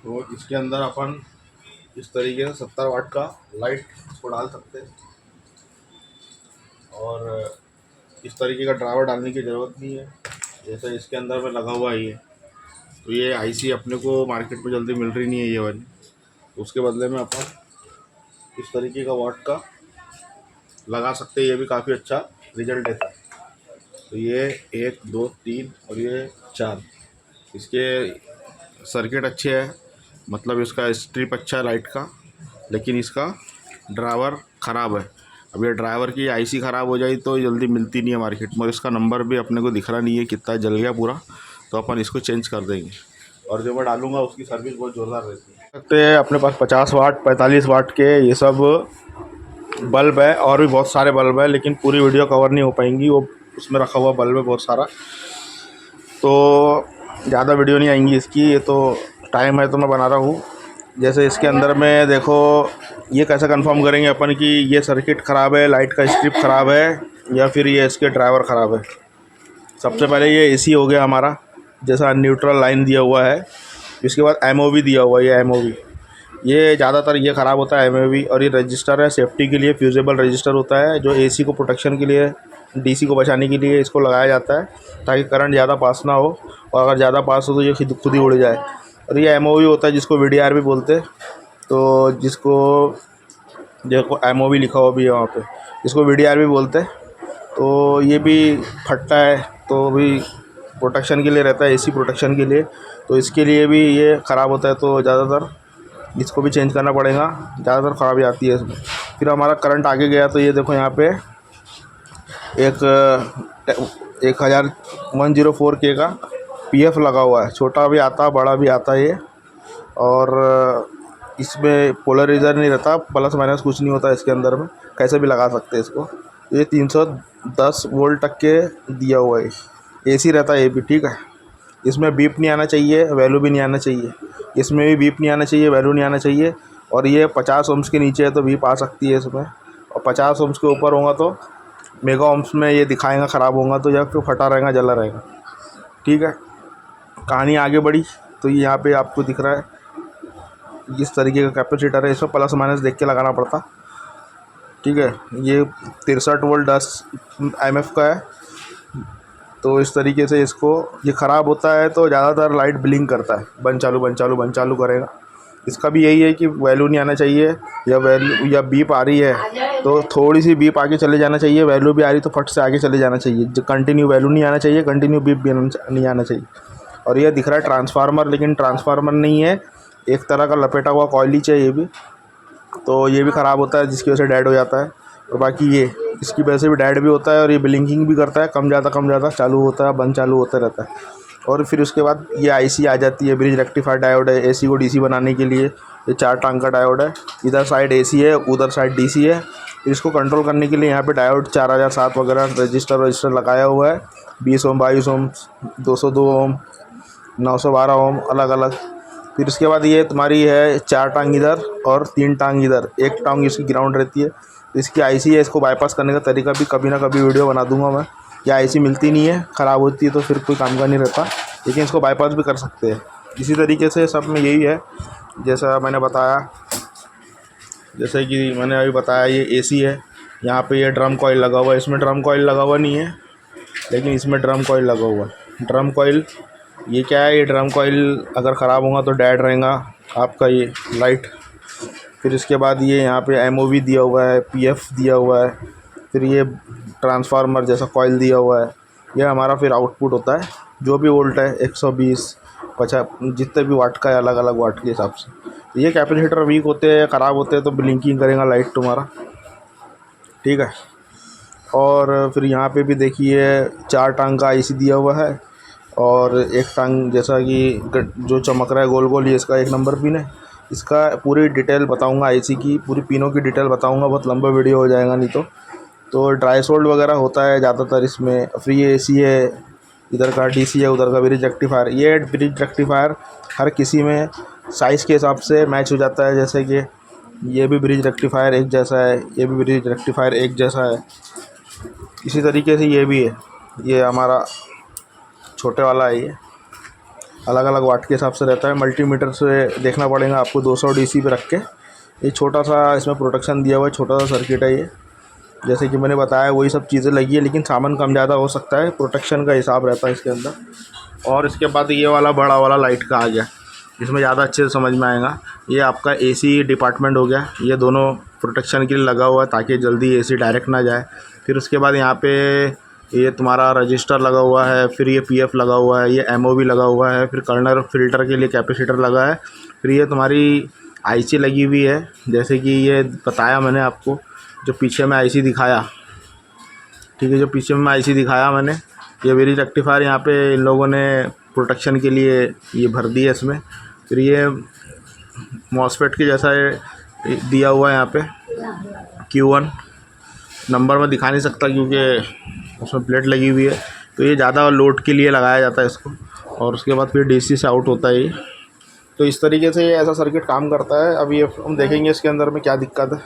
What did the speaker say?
तो इसके अंदर अपन इस तरीके से 70 वाट का लाइट इसको डाल सकते हैं और इस तरीके का ड्राइवर डालने की ज़रूरत नहीं है, जैसे इसके अंदर में लगा हुआ ही है। तो ये आईसी अपने को मार्केट में जल्दी मिल रही नहीं है ये वाली, तो उसके बदले में अपन इस तरीके का वाट का लगा सकते हैं। ये भी काफ़ी अच्छा रिजल्ट देता है। तो ये 1 2 3 और ये 4, इसके सर्किट अच्छे है, मतलब इसका स्ट्रिप अच्छा है लाइट का, लेकिन इसका ड्राइवर ख़राब है। अब ये ड्राइवर की आईसी ख़राब हो जाए तो जल्दी मिलती नहीं है मार्केट में, और इसका नंबर भी अपने को दिख रहा नहीं है कितना जल गया पूरा, तो अपन इसको चेंज कर देंगे। और जो मैं डालूँगा उसकी सर्विस बहुत ज़ोरदार रहती है। सकते हैं अपने पास 50 वाट 45 वाट के ये सब बल्ब है, और भी बहुत सारे बल्ब है, लेकिन पूरी वीडियो कवर नहीं हो पाएंगी, वो उसमें रखा हुआ बल्ब है बहुत सारा, तो ज़्यादा वीडियो नहीं आएंगी इसकी। ये तो टाइम है तो मैं बना रहा हूँ। जैसे इसके अंदर में देखो, ये कैसे कंफर्म करेंगे अपन कि ये सर्किट ख़राब है, लाइट का स्ट्रिप ख़राब है, या फिर ये इसके ड्राइवर ख़राब है। सबसे पहले ये एसी हो गया हमारा, जैसा न्यूट्रल लाइन दिया हुआ है। इसके बाद एमओवी दिया हुआ है, ये एमओवी, ये ज़्यादातर ये ख़राब होता है एमओवी। और ये रजिस्टर है सेफ्टी के लिए, फ्यूजेबल रजिस्टर होता है, जो एसी को प्रोटेक्शन के लिए, डीसी को बचाने के लिए इसको लगाया जाता है, ताकि करंट ज़्यादा पास ना हो, और अगर ज़्यादा पास हो तो ये खुद ही उड़ जाए। और ये एमओवी होता है जिसको वीडीआर भी बोलते हैं, तो जिसको देखो एमओवी लिखा हुआ भी है वहाँ पे, जिसको वीडीआर भी बोलते हैं। तो ये भी फटता है तो भी प्रोटेक्शन के लिए रहता है, एसी प्रोटेक्शन के लिए, तो इसके लिए भी ये ख़राब होता है, तो ज़्यादातर इसको भी चेंज करना पड़ेगा, ज़्यादातर ख़राबी आती है इसमें। फिर हमारा करंट आगे गया तो ये देखो यहाँ पे एक 104 के का पीएफ लगा हुआ है, छोटा भी आता बड़ा भी आता है ये, और इसमें पोलराइजर नहीं रहता, प्लस माइनस कुछ नहीं होता इसके अंदर में, कैसे भी लगा सकते हैं इसको। ये 310 वोल्ट तक के दिया हुआ है, एसी रहता है ये भी, ठीक है। इसमें बीप नहीं आना चाहिए, वैल्यू भी नहीं आना चाहिए, इसमें भी बीप नहीं आना चाहिए, वैल्यू नहीं आना चाहिए। और ये 50 ओम्स के नीचे है तो बीप आ सकती है इसमें, और 50 ओम्स के ऊपर होगा तो मेगा ओम्स में ये दिखाएगा ख़राब होगा, तो या फिर फटा रहेगा, जला रहेगा, ठीक है। कहानी आगे बढ़ी तो ये यहाँ पे आपको दिख रहा है इस तरीके का कैपेसिटर है, इसमें प्लस माइनस देख के लगाना पड़ता, ठीक है। ये 63 वोल्ट 10 एमएफ का है। तो इस तरीके से इसको, ये ख़राब होता है तो ज़्यादातर लाइट ब्लिंक करता है, बंद चालू बंद चालू बंद चालू करेगा। इसका भी यही है कि वैल्यू नहीं आना चाहिए, या वैल्यू या बीप आ रही है तो थोड़ी सी बीप आगे चले जाना चाहिए, वैल्यू भी आ रही तो फट से आगे चले जाना चाहिए, जो कंटिन्यू वैल्यू नहीं आना चाहिए, कंटिन्यू बीप भी नहीं आना चाहिए। और ये दिख रहा है ट्रांसफार्मर, लेकिन ट्रांसफार्मर नहीं है, एक तरह का लपेटा हुआ कॉइलिच है ये भी, तो ये भी ख़राब होता है जिसकी वजह से डेड हो जाता है। और बाकी ये इसकी वजह से भी डेड भी होता है, और ये ब्लिंकिंग भी करता है, कम ज़्यादा चालू होता है, बंद चालू होता रहता है। और फिर उसके बाद ये आईसी आ जाती है, ब्रिज रेक्टिफायर डायोड है, एसी को डीसी बनाने के लिए। ये 4 टांग का डायोड है, इधर साइड एसी है, उधर साइड डीसी है। फिर इसको कंट्रोल करने के लिए यहाँ पे डायोड 4007 वगैरह रजिस्टर लगाया हुआ है, 20 ओम 22 ओम 202 ओम 912 ओम अलग अलग। फिर उसके बाद ये तुम्हारी है 4 टांग इधर और 3 टांग इधर, एक टांग इसकी ग्राउंड रहती है। इसकी आईसी है, इसको बाईपास करने का तरीका भी कभी ना कभी वीडियो बना दूंगा मैं। या आईसी मिलती नहीं है, ख़राब होती है तो फिर कोई काम का नहीं रहता, लेकिन इसको बाईपास भी कर सकते हैं। इसी तरीके से सब में यही है, जैसा मैंने बताया, जैसे कि मैंने अभी बताया ये एसी है, यहाँ पे ये ड्रम कॉइल लगा हुआ है, इसमें ड्रम कॉइल लगा हुआ नहीं है, लेकिन इसमें ड्रम कॉइल लगा हुआ है। ड्रम कॉइल ये क्या है, ये ड्रम कॉइल अगर ख़राब होगा तो डेड रहेगा आपका ये लाइट। फिर इसके बाद ये यहाँ पे एमओवी दिया हुआ है, पीएफ दिया हुआ है, फिर ये ट्रांसफार्मर जैसा कॉइल दिया हुआ है। ये हमारा फिर आउटपुट होता है, जो भी वोल्ट है 120 50 जितने भी वाट का है, अलग अलग वाट के हिसाब से। ये कैपेसिटर वीक होते हैं, ख़राब होते हैं तो ब्लिंकिंग करेगा लाइट तुम्हारा, ठीक है। और फिर यहाँ पे भी देखिए 4 टांग का आईसी दिया हुआ है, और एक टांग जैसा कि जो चमक रहा है गोल गोल, ये इसका 1 नंबर पिन है। इसका पूरी डिटेल बताऊंगा, आईसी की पूरी पिनों की डिटेल बताऊंगा, बहुत लंबा वीडियो हो जाएगा नहीं तो ड्राई सोल्ड वगैरह होता है ज़्यादातर इसमें। फ्री एसी है, इधर का डीसी है, उधर का ब्रिज रेक्टिफायर। ये ब्रिज रेक्टिफायर हर किसी में साइज़ के हिसाब से मैच हो जाता है, जैसे कि ये भी ब्रिज रेक्टिफायर एक जैसा है, ये भी ब्रिज रेक्टिफायर एक जैसा है। इसी तरीके से ये भी है, ये हमारा छोटे वाला है ये। अलग अलग वाट के हिसाब से रहता है। मल्टीमीटर से देखना पड़ेगा आपको 200 DC पे रख के। ये छोटा सा इसमें प्रोटेक्शन दिया हुआ है, छोटा सा सर्किट है ये। जैसे कि मैंने बताया वही सब चीज़ें लगी है, लेकिन सामान कम ज़्यादा हो सकता है, प्रोटेक्शन का हिसाब रहता है इसके अंदर। और इसके बाद ये वाला बड़ा वाला लाइट का आ गया, इसमें ज़्यादा अच्छे से समझ में आएगा। ये आपका AC डिपार्टमेंट हो गया, ये दोनों प्रोटेक्शन के लिए लगा हुआ है ताकि जल्दी AC डायरेक्ट ना जाए। फिर उसके बाद यहाँ पे ये तुम्हारा रजिस्टर लगा हुआ है, फिर ये PF लगा हुआ है, ये MOV लगा हुआ है, फिर कर्नल फिल्टर के लिए कैपेसिटर लगा है, फिर ये तुम्हारी IC लगी हुई है। जैसे कि ये बताया मैंने आपको, जो पीछे में IC दिखाया, ठीक है, जो पीछे में IC दिखाया मैंने, ये वेरी रेक्टिफायर यहाँ पे इन लोगों ने प्रोटेक्शन के लिए ये भर दिया इसमें। फिर ये मॉसफेट के जैसा ये दिया हुआ है यहाँ पे Q1, नंबर में दिखा नहीं सकता क्योंकि उसमें प्लेट लगी हुई है, तो ये ज़्यादा लोड के लिए लगाया जाता है इसको। और उसके बाद फिर DC से आउट होता है ये। तो इस तरीके से ये ऐसा सर्किट काम करता है। अब ये हम देखेंगे इसके अंदर में क्या दिक्कत है।